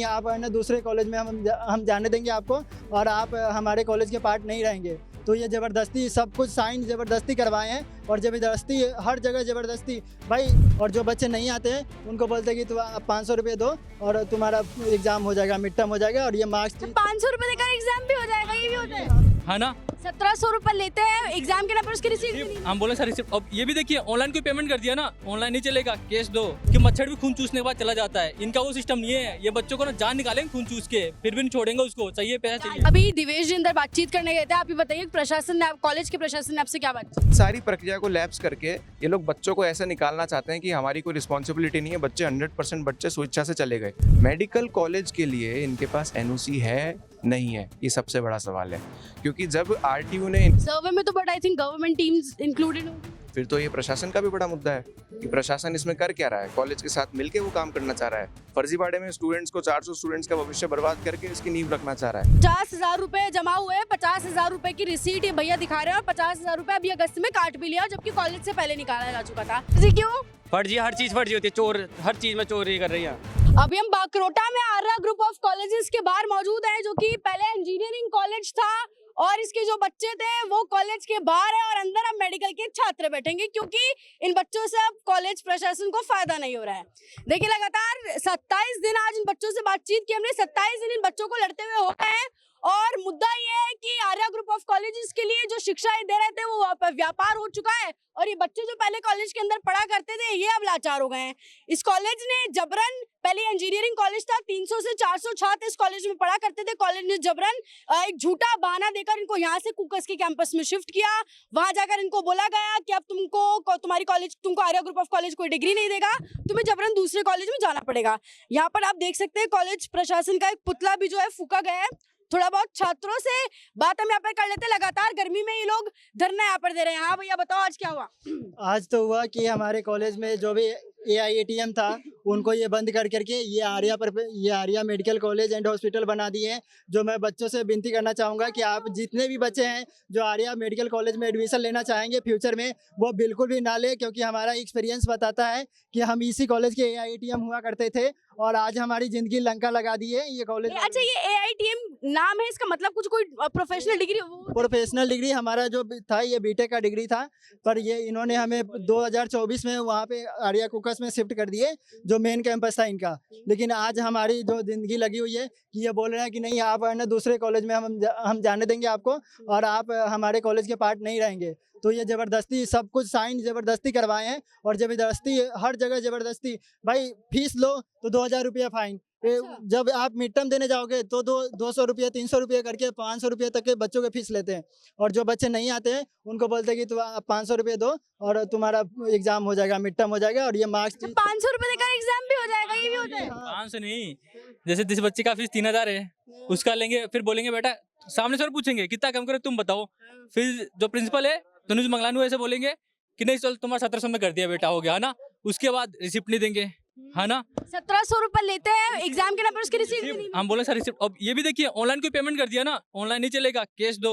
नहीं आप है ना दूसरे कॉलेज में हम जाने देंगे आपको और आप हमारे कॉलेज के पार्ट नहीं रहेंगे। तो ये ज़बरदस्ती सब कुछ साइन ज़बरदस्ती करवाए हैं और ज़बरदस्ती हर जगह ज़बरदस्ती भाई। और जो बच्चे नहीं आते हैं उनको बोलते हैं कि तुम 500 रुपये दो और तुम्हारा एग्ज़ाम हो जाएगा, मिड टर्म हो जाएगा और ये मार्क्स। 500 रुपए देकर एग्जाम भी हो जाएगा, ये भी होता है है ना। 1700 रुपए लेते हैं एग्जाम के नाम पर, उसकी रिसीट भी नहीं। हम बोले सर रिसिप्ट। अब ये भी देखिए ऑनलाइन कोई पेमेंट कर दिया ना, ऑनलाइन नहीं चलेगा, कैश दो कि मच्छर भी खून चूसने के बाद चला जाता है। इनका वो सिस्टम नहीं है। ये बच्चों को ना जान निकालेंगे खून चूस के, फिर भी नहीं छोड़ेंगे उसको, चाहिए पैसा चाहिए। अभी दिवेश जी अंदर बातचीत करने गए थे, आप ही बताइए प्रशासन ने, कॉलेज के प्रशासन ने आपसे क्या बात की? सारी प्रक्रिया को लैप्स करके ये लोग बच्चों को ऐसा निकालना चाहते हैं कि हमारी कोई रिस्पॉन्सिबिलिटी नहीं है, बच्चे 100% बच्चे स्वेच्छा से चले गए। मेडिकल कॉलेज के लिए इनके पास एनओसी है नहीं है, ये सबसे बड़ा सवाल है। क्योंकि जब आरटीयू ने सर्वे में तो but I think government teams included होंगी। फिर तो ये प्रशासन का भी बड़ा मुद्दा है कि प्रशासन इसमें कर क्या रहा है, कॉलेज के साथ मिलके वो काम करना चाह रहा है। फर्जीवाड़े में स्टूडेंट्स को 400 स्टूडेंट्स का भविष्य बर्बाद करके इसकी नींव रखना चाह रहा है। 50,000 रुपए जमा हुए, 50,000 रुपए की रिसीट ये भैया दिखा रहे हैं और 50,000 रुपए अभी अगस्त में काट भी लिया, जबकि कॉलेज से पहले निकाला जा चुका था। जी क्यों? फर्जी, हर चीज फर्जी होती है, चोर हर चीज में चोरी कर रही है। अभी हम बाकरोटा में आर्या ग्रुप ऑफ कॉलेजेस के बाहर मौजूद हैं, जो कि पहले इंजीनियरिंग कॉलेज था और इसके जो बच्चे थे वो कॉलेज के बाहर है और अंदर अब मेडिकल के छात्र बैठेंगे, क्योंकि इन बच्चों से अब कॉलेज प्रशासन को फायदा नहीं हो रहा है। देखिए लगातार 27 दिन आज इन बच्चों से बातचीत की हमने, 27 दिन इन बच्चों को लड़ते हुए हो गए हैं और मुद्दा ये है कि आर्या ग्रुप ऑफ कॉलेजेस के लिए जो शिक्षाएं दे रहे थे वो व्यापार हो चुका है और ये बच्चे जो पहले कॉलेज के अंदर पढ़ा करते थे ये अब लाचार हो गए हैं। इस कॉलेज ने जबरन, पहले इंजीनियरिंग कॉलेज था, 300 से 400 छात्र इस कॉलेज में पढ़ा करते थे, कॉलेज ने जबरन एक झूठा बहाना देकर इनको यहाँ से कुकस के कैंपस में शिफ्ट किया। वहां जाकर इनको बोला गया कि अब तुम्हारी कॉलेज, तुमको आर्या ग्रुप ऑफ कॉलेज कोई डिग्री नहीं देगा, तुम्हें जबरन दूसरे कॉलेज में जाना पड़ेगा। यहाँ पर आप देख सकते हैं कॉलेज प्रशासन का एक पुतला भी जो है फूका गया है। थोड़ा बहुत छात्रों से बात हम यहाँ पर कर लेते हैं। लगातार गर्मी में ये लोग धरना यहाँ पर दे रहे हैं। हाँ भैया बताओ आज क्या हुआ? आज तो हुआ कि हमारे कॉलेज में जो भी AIATM था उनको ये बंद कर करके ये Arya medical college and hospital बना दिए हैं। जो मैं बच्चों से विनती करना चाहूँगा कि आप जितने भी बच्चे हैं जो आर्या मेडिकल कॉलेज में एडमिशन लेना चाहेंगे फ्यूचर में, वो बिल्कुल भी ना ले, क्योंकि हमारा एक्सपीरियंस बताता है कि हम इसी कॉलेज के AIATM हुआ करते थे और आज हमारी ज़िंदगी लंका लगा दी है ये कॉलेज। अच्छा, ये AITM नाम है, इसका मतलब कुछ कोई प्रोफेशनल डिग्री? प्रोफेशनल डिग्री हमारा जो था ये BTech का डिग्री था, पर ये इन्होंने हमें 2024 में वहाँ पे आर्या कुकस में शिफ्ट कर दिए जो मेन कैंपस था इनका। लेकिन आज हमारी जो जिंदगी लगी हुई है कि ये बोल रहे हैं कि नहीं आप है ना दूसरे कॉलेज में हम जाने देंगे आपको और आप हमारे कॉलेज के पार्ट नहीं रहेंगे। तो ये ज़बरदस्ती सब कुछ साइन ज़बरदस्ती करवाए हैं और ज़बरदस्ती हर जगह ज़बरदस्ती भाई। फीस लो तो 2,000 रुपया फाइन, जब आप मिड टर्म देने जाओगे तो 200 रुपये 300 रुपये करके 500 रुपये तक के बच्चों के फीस लेते हैं। और जो बच्चे नहीं आते हैं उनको बोलते हैं कि तुम 500 रुपये दो और तुम्हारा एग्जाम हो जाएगा, मिड टर्म हो जाएगा और ये मार्क्स। 500 रुपए देकर एग्जाम भी हो जाएगा, ये भी होता है? 500 नहीं, जैसे जिस बच्चे का फीस 3,000 है उसका लेंगे, फिर बोलेंगे बेटा सामने से पूछेंगे कितना कम करे तुम बताओ। फिर जो प्रिंसिपल है तनुज मंगलानू ऐसे बोलेंगे कि नहीं चल तुम्हारा 1700 में कर दिया बेटा, हो गया ना। उसके बाद रिसिप्ट नहीं देंगे, है ना। 1700 रुपए लेते हैं एग्जाम के नाम पर, उसकी रिसीट भी नहीं। हम बोले सर रिसिप्ट। अब ये भी देखिए ऑनलाइन कोई पेमेंट कर दिया ना, ऑनलाइन नहीं चलेगा, कैश दो,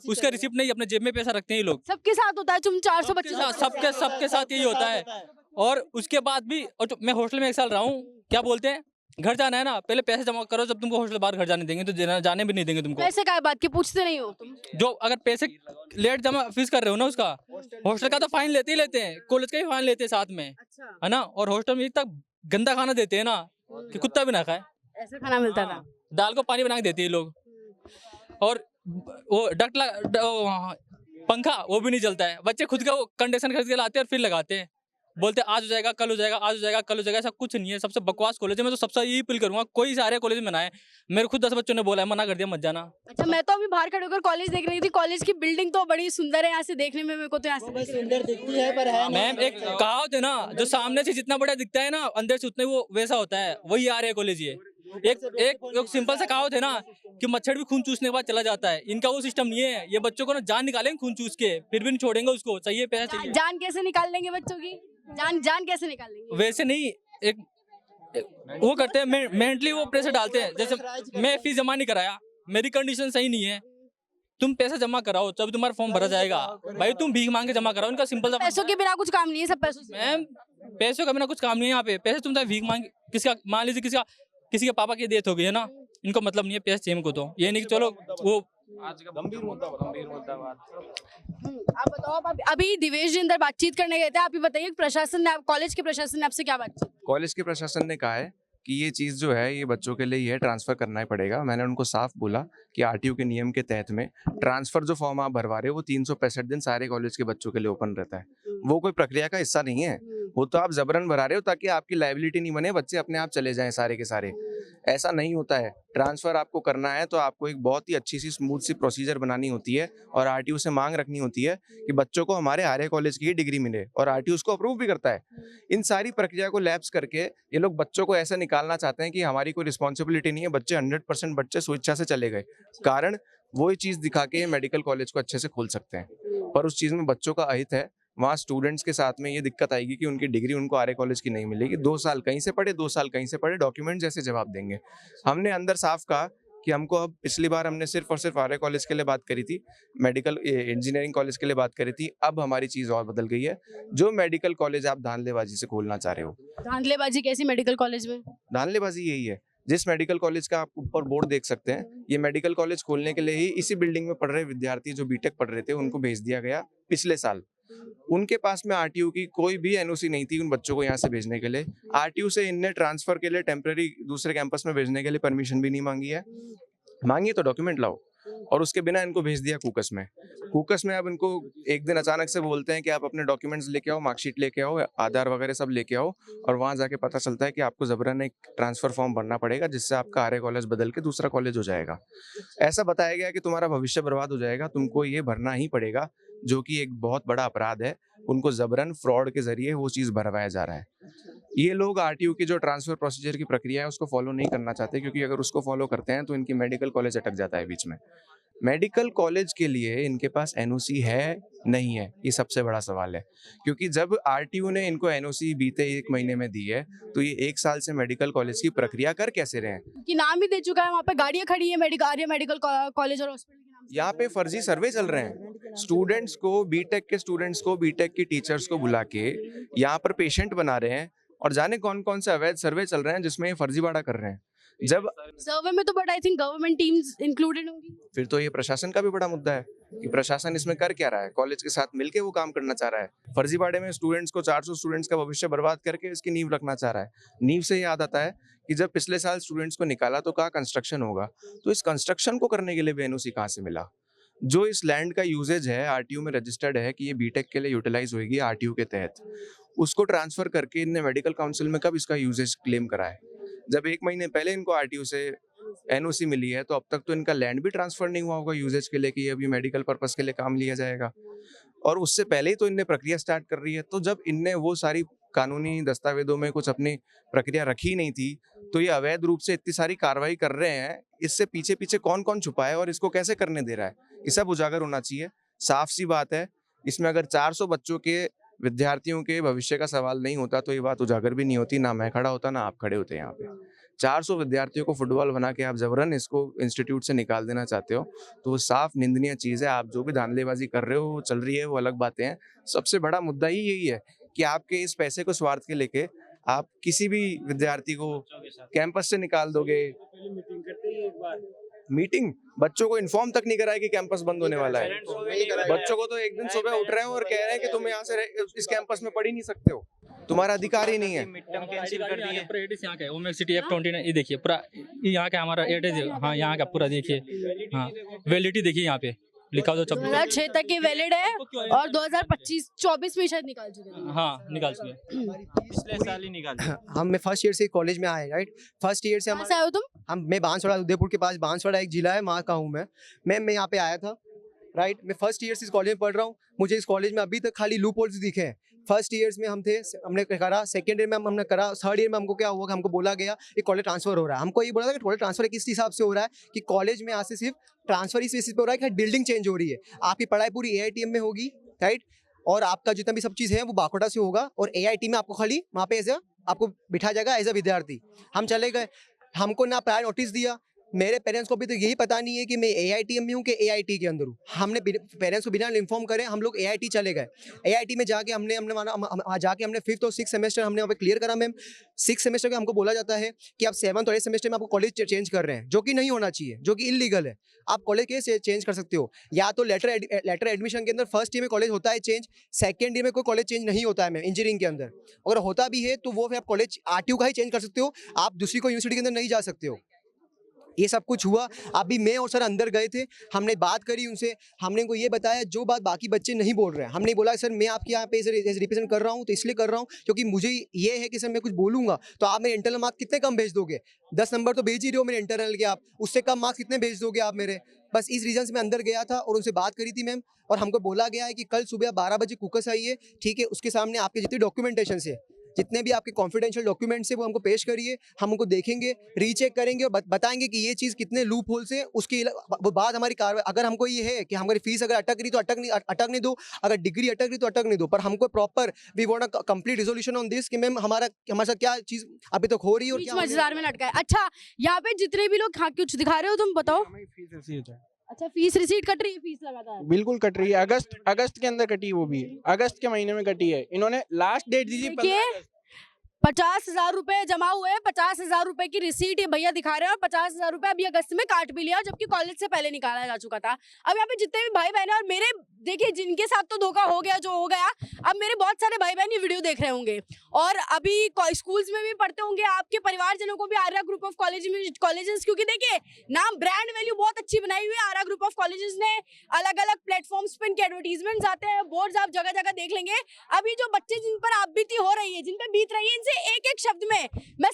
उसका रिसिप्ट नहीं, अपने जेब में पैसा रखते हैं ये लोग। सबके साथ होता है, तुम 400 बच्चे सबके साथ यही होता है। और उसके बाद भी, और मैं हॉस्टल में 1 साल रहा हूँ, क्या बोलते हैं घर जाना है ना पहले पैसे जमा करो, जब तुमको हॉस्टल बाहर घर जाने देंगे तो जाने भी नहीं देंगे तुमको। पैसे क्या बात की पूछते नहीं हो तुम? जो अगर पैसे लेट जमा फीस कर रहे हो ना उसका, हॉस्टल का तो फाइन लेते ही लेते हैं, कॉलेज का ही फाइन लेते हैं साथ में, है ना। और हॉस्टल में इतना गंदा खाना देते हैं ना कि कुत्ता भी ना खाए, ऐसा खाना मिलता था। दाल को पानी बना के देते हैं लोग। और वो पंखा वो भी नहीं चलता है, बच्चे खुद का कंडीशन खरीद के लाते हैं और फिर लगाते हैं, बोलते आज हो जाएगा, कल हो जाएगा, आज हो जाएगा, कल हो जाएगा। ऐसा कुछ नहीं है, सबसे बकवास कॉलेज है। मैं तो सबसे यही अपील करूंगा, कोई सारे कॉलेज में ना है। मेरे खुद 10 बच्चों ने बोला है, मना कर दिया मत जाना। अच्छा, मैं तो अभी बाहर खड़े होकर कॉलेज देख रही थी, कॉलेज की बिल्डिंग तो बड़ी सुंदर है, यहाँ से देखने में मेरे को तो यहाँ से सुंदर दिखती है पर है मैम, एक कहावत है ना, जो सामने से जितना बड़ा दिखता है ना अंदर से उतना वो वैसा होता है, वही आ रहे कॉलेज। ये एक सिंपल सा कहावत है ना कि मच्छर भी खून चूसने के बाद चला जाता है। इनका वो सिस्टम नहीं है। ये बच्चों को ना जान निकालेंगे खून चूस के, फिर भी नहीं छोड़ेंगे उसको, चाहिए पैसा चाहिए। जान कैसे निकाल लेंगे बच्चों की? जान कैसे निकाल लेंगे? वैसे नहीं, एक वो करते हैं, मेंटली वो प्रेशर डालते हैं। जैसे मैं फीस जमा नहीं कराया, मेरी कंडीशन सही नहीं है, तुम पैसा जमा कराओ तब तुम्हारा फॉर्म भरा जाएगा। भाई तुम भीख मांग के जमा कराओ, इनका सिंपल सा। पैसों के बिना कुछ काम नहीं है, सब पैसों से। मैम पैसों का बिना कुछ काम नहीं है यहाँ पे। पैसे तुम भीख मांग, किसका मान लीजिए किसका किसी के पापा की डेथ हो गई है ना, इनको मतलब नहीं है पैसे चाहिए इनको, तो ये नहीं कि चलो वो गंभीर मुद्दा आप बताओ, आप अभी दिवेश जी अंदर बातचीत करने गए थे, आप ही बताइए प्रशासन ने, कॉलेज के प्रशासन ने आपसे क्या बातचीत? कॉलेज के प्रशासन ने कहा है कि ये चीज़ जो है ये बच्चों के लिए ही है, ट्रांसफ़र करना ही पड़ेगा। मैंने उनको साफ बोला कि आरटीयू के नियम के तहत में ट्रांसफ़र जो फॉर्म आप भरवा रहे हो वो 365 दिन सारे कॉलेज के बच्चों के लिए ओपन रहता है। वो कोई प्रक्रिया का हिस्सा नहीं है, वो तो आप जबरन भरा रहे हो ताकि आपकी लायबिलिटी नहीं बने, बच्चे अपने आप चले जाएं सारे के सारे। ऐसा नहीं होता है। ट्रांसफ़र आपको करना है तो आपको एक बहुत ही अच्छी सी स्मूथ सी प्रोसीजर बनानी होती है और आरटीयू से मांग रखनी होती है कि बच्चों को हमारे आर्य कॉलेज की ही डिग्री मिले, और आरटीयू उसको अप्रूव भी करता है। इन सारी प्रक्रिया को लैप्स करके ये लोग बच्चों को ऐसा निकालना चाहते हैं कि हमारी कोई रिस्पॉन्सिबिलिटी नहीं है, बच्चे 100% बच्चे स्वेच्छा से चले गए। कारण वो ये चीज़ दिखा के मेडिकल कॉलेज को अच्छे से खोल सकते हैं, पर उस चीज़ में बच्चों का अहित है। वहाँ स्टूडेंट्स के साथ में ये दिक्कत आएगी कि उनकी डिग्री उनको आर्य कॉलेज की नहीं मिलेगी। 2 साल कहीं से पढ़े, 2 साल कहीं से पढ़े, डॉक्यूमेंट जैसे जवाब देंगे। हमने अंदर साफ कहा कि हमको, अब पिछली बार हमने सिर्फ और सिर्फ आर्य कॉलेज के लिए बात करी थी, मेडिकल इंजीनियरिंग कॉलेज के लिए बात करी थी, अब हमारी चीज़ और बदल गई है। जो मेडिकल कॉलेज आप धांधलेबाजी से खोलना चाह रहे हो, धांधलेबाजी कैसी मेडिकल कॉलेज में? धांधलेबाजी यही है। जिस मेडिकल कॉलेज का आप ऊपर बोर्ड देख सकते हैं, ये मेडिकल कॉलेज खोलने के लिए ही इसी बिल्डिंग में पढ़ रहे विद्यार्थी जो बीटेक पढ़ रहे थे उनको भेज दिया गया पिछले साल। उनके पास में आरटीयू की कोई भी एनओसी नहीं थी उन बच्चों को यहाँ से भेजने के लिए। आरटीयू से इनने ट्रांसफर के लिए टेम्पररी दूसरे कैंपस में भेजने के लिए परमिशन भी नहीं मांगी है। मांगी तो डॉक्यूमेंट लाओ, और उसके बिना इनको भेज दिया कूकस में। कूकस में अब इनको एक दिन अचानक से बोलते हैं कि आप अपने डॉक्यूमेंट्स लेके आओ, मार्कशीट लेके आओ, आधार वगैरह सब लेके आओ, और वहाँ जाके पता चलता है कि आपको जबरन एक ट्रांसफर फॉर्म भरना पड़ेगा जिससे आपका आर्य कॉलेज बदल के दूसरा कॉलेज हो जाएगा। ऐसा बताया गया कि तुम्हारा भविष्य बर्बाद हो जाएगा, तुमको ये भरना ही पड़ेगा, जो कि एक बहुत बड़ा अपराध है। उनको जबरन फ्रॉड के जरिए वो चीज़ भरवाया जा रहा है। ये लोग आरटीयू की जो ट्रांसफर प्रोसीजर की प्रक्रिया है उसको फॉलो नहीं करना चाहते, क्योंकि अगर उसको फॉलो करते हैं तो इनकी मेडिकल कॉलेज अटक जाता है बीच में। मेडिकल कॉलेज के लिए इनके पास एनओसी है नहीं है, ये सबसे बड़ा सवाल है। क्योंकि जब आरटीयू ने इनको एनओसी बीते 1 महीने में दी है तो ये 1 साल से मेडिकल कॉलेज की प्रक्रिया कर कैसे रहे हैं? कि नाम भी दे चुका है, वहाँ पे गाड़ियाँ खड़ी है आर्य मेडिकल कॉलेज और हॉस्पिटल के नाम से। यहाँ पे फर्जी सर्वे चल रहे हैं। स्टूडेंट्स को, बीटेक के स्टूडेंट्स को, बीटेक की टीचर्स को बुला के यहाँ पर पेशेंट बना रहे हैं, और जाने कौन कौन से अवैध सर्वे चल रहे हैं जिसमें ये फर्जीवाड़ा कर रहे हैं। जब सर्वे में तो but I think government teams included होंगी। फिर तो ये प्रशासन का भी बड़ा मुद्दा है कि प्रशासन इसमें कर क्या रहा है, कॉलेज के साथ मिलके वो काम करना चाह रहा है। फर्जीवाड़े में स्टूडेंट्स को, 400 स्टूडेंट्स का भविष्य बर्बाद करके इसकी नींव रखना चाह रहा है। नींव से याद आता है कि जब पिछले साल स्टूडेंट्स को निकाला तो कहा कंस्ट्रक्शन होगा, तो इस कंस्ट्रक्शन को करने के लिए भी एनओसी कहाँ से मिला? जो इस लैंड का यूजेज है आरटीयू में रजिस्टर्ड है कि ये बीटेक के लिए यूटिलाइज होगी आरटीयू के तहत, उसको ट्रांसफर करके इनने मेडिकल काउंसिल में कब इसका यूजेज क्लेम करा है? जब 1 महीने पहले इनको आरटीयू से एनओसी मिली है तो अब तक तो इनका लैंड भी ट्रांसफर नहीं हुआ होगा यूजेज के लिए कि ये अभी मेडिकल पर्पस के लिए काम लिया जाएगा, और उससे पहले ही तो इनने प्रक्रिया स्टार्ट कर रही है। तो जब इनने वो सारी कानूनी दस्तावेजों में कुछ अपनी प्रक्रिया रखी नहीं थी, तो ये अवैध रूप से इतनी सारी कार्रवाई कर रहे हैं। इससे पीछे पीछे कौन कौन छुपा है और इसको कैसे करने दे रहा है, ये सब उजागर होना चाहिए। साफ सी बात है, इसमें अगर 400 बच्चों के, विद्यार्थियों के भविष्य का सवाल नहीं होता तो ये बात उजागर भी नहीं होती, ना मैं खड़ा होता ना आप खड़े होते यहाँ पे। 400 विद्यार्थियों को फुटबॉल बना के आप जबरन इसको इंस्टीट्यूट से निकाल देना चाहते हो, तो वो साफ निंदनीय चीज़ है। आप जो भी धांधलेबाजी कर रहे हो वो चल रही है, वो अलग बातें हैं। सबसे बड़ा मुद्दा ही यही है कि आपके इस पैसे को स्वार्थ के लेके आप किसी भी विद्यार्थी को कैंपस से निकाल दोगे। मीटिंग बच्चों को इन्फॉर्म तक नहीं कराया कि कैंपस बंद होने वाला है। बच्चों को तो एक दिन सुबह उठ रहे हैं और कह रहे हैं कि तुम यहाँ से इस कैंपस में पढ़ ही नहीं सकते हो, तुम्हारा अधिकार ही नहीं है। यहाँ का ओमेक सिटी F29, ये देखिए पूरा यहाँ का हमारा एड्रेस, हाँ यहाँ का पूरा देखिए, हाँ वैलिडिटी देखिए यहाँ पे लिखा हुआ 2006 तक की वैलिड है और 2025-24 में शायद निकाल चुके हैं। हाँ निकाल चुके, पिछले साल ही निकाल हम मैं फर्स्ट ईयर से कॉलेज में आए, राइट। फर्स्ट ईयर से कहाँ से आए हो तुम? मैं बांसवाड़ा, उदयपुर के पास बांसवाड़ा एक जिला है, वहाँ का हूँ मैं यहाँ पे आया था, राइट। मैं फर्स्ट ईयर से इस कॉलेज में पढ़ रहा हूँ। मुझे इस कॉलेज में अभी तक खाली लूप होल्स दिखे हैं। फर्स्ट ईयर्स में हम थे, हमने करा, सेकंड ईयर में हमने करा, थर्ड ईयर में हमको क्या हुआ कि हमको बोला गया कि कॉलेज ट्रांसफर हो रहा है। हमको ये बोला था कि कॉलेज ट्रांसफर किस हिसाब से हो रहा है कि कॉलेज में आज से सिर्फ ट्रांसफर इस बेसिस पे हो रहा है कि बिल्डिंग चेंज हो रही है, आपकी पढ़ाई पूरी AITM में होगी, राइट, और आपका जितना भी सब चीज़ है वो बाकोटा से होगा, और AIT में आपको खाली वहाँ पे आपको बिठा जाएगा एज अ विद्यार्थी। हम चले गए, हमको ना प्रायर नोटिस दिया, मेरे पेरेंट्स को भी तो यही पता नहीं है कि मैं AITM में हूँ कि AIT के अंदर हूँ। हमने पेरेंट्स को बिना इन्फॉर्म करे हम लोग AIT चले गए। AIT में जाके हमने 5th और 6th सेमेस्टर हमने वहाँ पे क्लियर करा मैम। 6th सेमेस्टर के हमको बोला जाता है कि आप 7th और 8th सेमेस्टर में आपको कॉलेज चेंज कर रहे हैं, जो कि नहीं होना चाहिए, जो कि इलीगल है। आप कॉलेज कैसे चेंज कर सकते हो? या तो लेटर एडमिशन के अंदर फर्स्ट ईयर में कॉलेज होता है चेंज, सेकेंड ईयर में कोई कॉलेज चेंज नहीं होता है मैम इंजीनियरिंग के अंदर। अगर होता भी है तो वो फिर आप कॉलेज RTU का ही चेंज कर सकते हो, आप दूसरी कोई यूनिवर्सिटी के अंदर नहीं जा सकते हो। ये सब कुछ हुआ। अभी मैं और सर अंदर गए थे, हमने बात करी उनसे, हमने उनको ये बताया जो बात बाकी बच्चे नहीं बोल रहे हैं। हमने बोला सर मैं आपके यहाँ पे रिप्रेजेंट कर रहा हूँ तो इसलिए कर रहा हूँ क्योंकि मुझे ये है कि सर मैं कुछ बोलूँगा तो आप मेरे इंटरनल मार्क्स कितने कम भेज दोगे? 10 नंबर तो भेज ही रहे हो मेरे इंटरनल के, आप उससे कम मार्क्स कितने भेज दोगे आप मेरे? बस इस रीज़न से मैं अंदर गया था और उनसे बात करी थी मैम। और हमको बोला गया है कि कल सुबह 12 बजे कुकस आइए, ठीक है? उसके सामने आपके जितने डॉक्यूमेंटेशन है, जितने भी आपके कॉन्फिडेंशियल डॉक्यूमेंट्स है वो हमको पेश करिए, हम उनको देखेंगे, रीचेक करेंगे और बताएंगे कि ये चीज़ कितने लूप होल से, उसके वो बाद हमारी कार्रवाई। अगर हमको ये है कि हमारी फीस अगर अटक रही तो अटकने दो, अगर डिग्री अटक रही तो अटकने दो, पर हमको proper we want a complete resolution on this कि मैम हमारे साथ क्या चीज़ अभी तक हो रही है और बीच क्या मजेदार में लटका है। अच्छा, यहाँ पे जितने भी लोग कुछ दिखा रहे हो तुम बताओ। अच्छा, फीस रिसीट कट रही है, फीस लगातार बिल्कुल कट रही है। अगस्त के अंदर कटी, वो भी अगस्त के महीने में कटी है। इन्होंने लास्ट डेट दी थी 15 अगस्त। 50,000 रुपए जमा हुए हैं, 50,000 रुपए की रिसीट ये भैया दिखा रहे हैं और 50,000 रुपए अभी अगस्त में काट भी लिया, जबकि कॉलेज से पहले निकाला जा चुका था। अब यहाँ पे जितने भी भाई बहन है, और मेरे देखिए जिनके साथ तो धोखा हो गया जो हो गया, अब मेरे बहुत सारे भाई बहन ये वीडियो देख रहे होंगे और अभी स्कूल्स में भी पढ़ते होंगे, आपके परिवारजनों को भी आर्या ग्रुप ऑफ कॉलेजेस, क्योंकि देखिए नाम ब्रांड वैल्यू बहुत अच्छी बनाई हुई है आर्या ग्रुप ऑफ कॉलेजेस ने। अलग अलग प्लेटफॉर्म्स पे इनके एडवर्टीजमेंट आते हैं, बोर्ड्स आप जगह जगह देख लेंगे। अभी जो बच्चे जिन पर आप बीती हो रही है, जिन पे बीत रही है, इनसे एक एक शब्द में मैं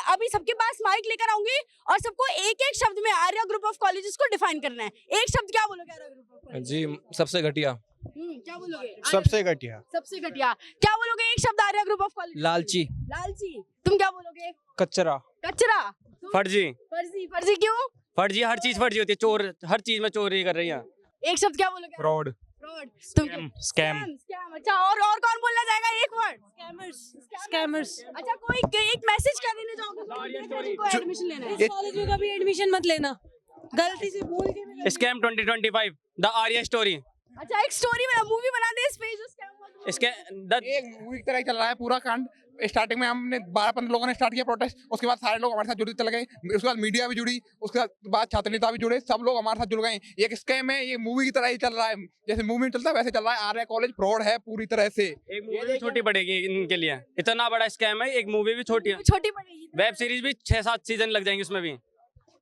अभी सबके पास माइक लेकर आऊंगी और सबको एक एक शब्द में आर्या ग्रुप ऑफ कॉलेजेस को डिफाइन करना है। एक शब्द क्या बोलोगे आर्या ग्रुप ऑफ कॉलेजेस? जी, सबसे घटिया। क्या बोलोगे? सबसे घटिया। सबसे घटिया। क्या बोलोगे? एक शब्द आर्या ग्रुप ऑफ कॉलेज। लालची। लालची। तुम क्या बोलोगे? कचरा। कचरा। फर्जी। फर्जी। फर्जी क्यों? फर्जी, हर चीज फर्जी होती है, चोर हर चीज में चोरी कर रही है। एक शब्द क्या बोलोगे? फ्रॉड। फ्रॉड। तुम स्कैम। स्कैम। अच्छा, और कौन बोलना चाहेगा? एक वर्ड। स्कैमर्स। अच्छा, कोई एक मैसेज क्या देना चाहोगे जिनको एडमिशन लेना है? इस कॉलेज में कभी एडमिशन मत लेना, गलती से भूल के भी। Scam 2025 the Arya story. अच्छा, एक स्टोरी बना, मूवी बना दे इस पे जो स्कैम हुआ। इसके एक मूवी की तरह ही चल रहा है पूरा कांड। स्टार्टिंग में हमने 12-15 लोगों ने स्टार्ट किया प्रोटेस्ट, उसके बाद सारे लोग हमारे साथ जुड़ते चले गए, उसके बाद मीडिया भी जुड़ी, उसके बाद छात्र नेता भी जुड़े, सब लोग हमारे साथ जुड़ गए। ये एक स्कैम है, ये मूवी की तरह ही चल रहा है, जैसे मूवी में चलता है वैसे चल रहा है। आर्या कॉलेज फ्रॉड है पूरी तरह से। एक मूवी भी छोटी पड़ेगी इनके लिए, इतना बड़ा स्कैम है, एक मूवी भी छोटी है, छोटी पड़ेगी। वेब सीरीज भी 6-7 सीजन लग जाएंगे उसमें भी।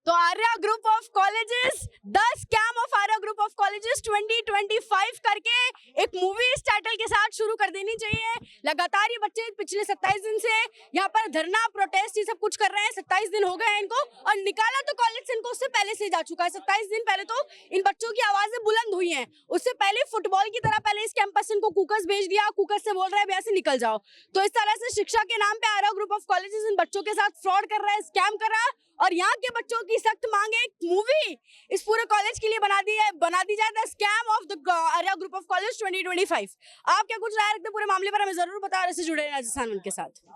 तो Arya group of colleges, the scam of Arya group of colleges 2025 करके एक मूवी इस टाइटल के साथ शुरू कर देनी चाहिए। लगातार ये बच्चे पिछले 27 दिन से यहाँ पर धरना, प्रोटेस्ट, ये सब कुछ कर रहे हैं। 27 दिन हो गए हैं इनको, और निकाला तो कॉलेज से इनको उससे पहले से जा चुका है। 27 दिन पहले तो इन बच्चों की आवाजें बुलंद हुई हैं, उससे पहले फुटबॉल की तरह पहले इस कैंपस से इनको कुकस भेज दिया, कुकस से बोल रहा है यहाँ से निकल जाओ। तो इस तरह से शिक्षा के नाम पे Arya group of colleges in बच्चों के साथ फ्रॉड कर रहा है, स्कैम कर रहा है, और यहाँ के बच्चों की सख्त मांग है एक मूवी इस पूरे कॉलेज के लिए बना दी जाए, the scam of the Arya group of college 2025। आप क्या कुछ राय रखते हैं पूरे मामले पर? हमें जरूर बताओ, ऐसे जुड़े हैं राजस्थान के साथ।